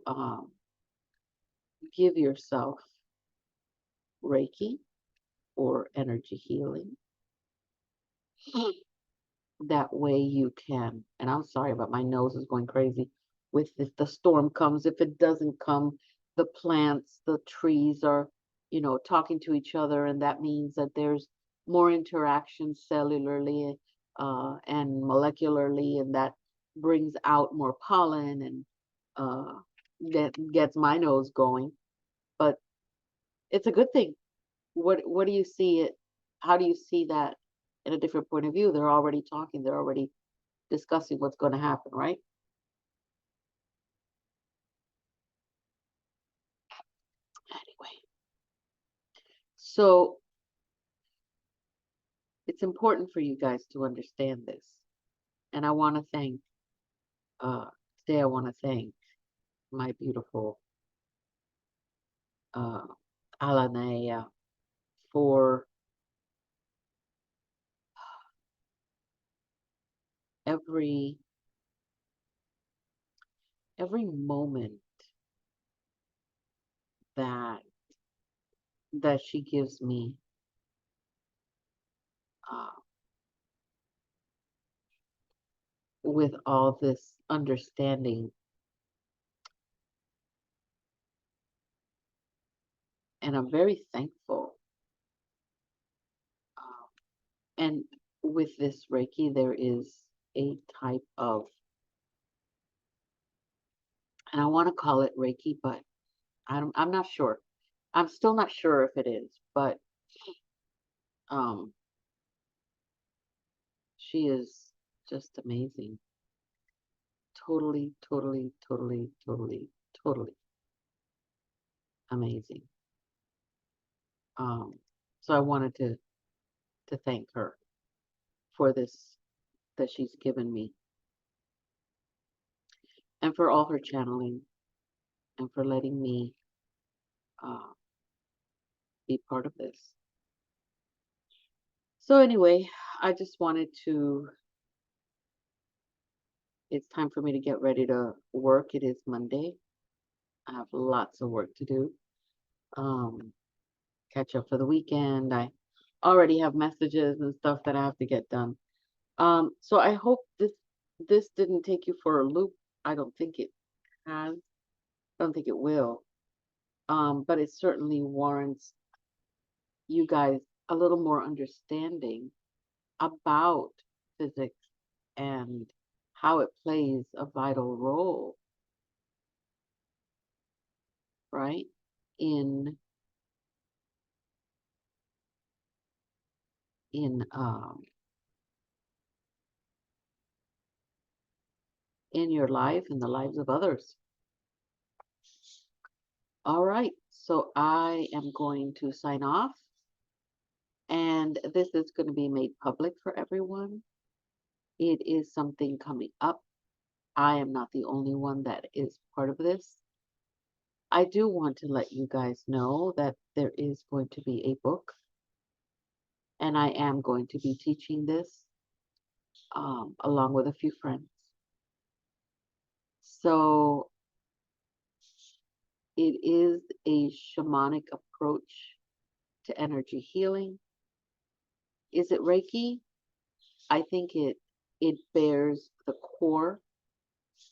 give yourself Reiki or energy healing. That way you can, and I'm sorry, but my nose is going crazy with if the storm comes. If it doesn't come, the plants, the trees are, talking to each other, and that means that there's more interaction cellularly and molecularly, and that brings out more pollen and that gets my nose going. But it's a good thing. What do you see it? How do you see that in a different point of view? They're already talking. They're already discussing what's going to happen, right? Anyway, so it's important for you guys to understand this. And I want to thank, uh, today I want to thank my beautiful uh, Naeah, for every moment that she gives me, uh, with all this understanding. And I'm very thankful. And with this Reiki, there is a type of, and I want to call it Reiki, but I'm not sure. I'm still not sure if it is, but um, she is just amazing. Totally, totally, totally, totally, totally amazing. So I wanted to thank her for this that she's given me, and for all her channeling, and for letting me uh, be part of this. So anyway, I just wanted to. It's time for me to get ready to work. It is Monday. I have lots of work to do. Um, Catch up for the weekend. I already have messages and stuff that I have to get done. So I hope this didn't take you for a loop. I don't think it has. I don't think it will. But it certainly warrants you guys a little more understanding about physics and how it plays a vital role, right? In in um in your life and the lives of others. All right, so I am going to sign off, and this is going to be made public for everyone. It is something coming up. I am not the only one that is part of this. I do want to let you guys know that there is going to be a book, and I am going to be teaching this along with a few friends. So it is a shamanic approach to energy healing. Is it Reiki? I think it bears the core,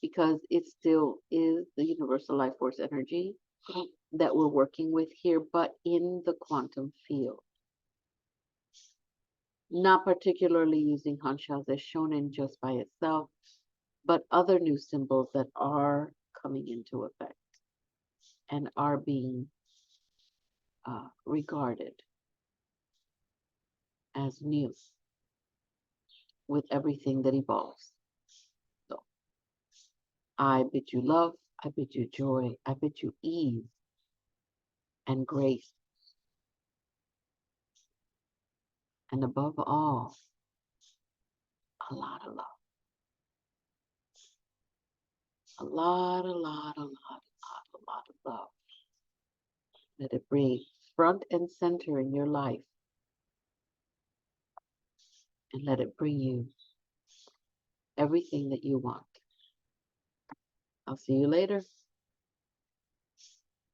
because it still is the universal life force energy that we're working with here, but in the quantum field. Not particularly using Hanshaze Shonin just by itself, but other new symbols that are coming into effect and are being regarded as new with everything that evolves. So I bid you love, I bid you joy, I bid you ease and grace, and above all, a lot of love. A lot, a lot, a lot, a lot, a lot of love. Let it bring front and center in your life, and let it bring you everything that you want. I'll see you later.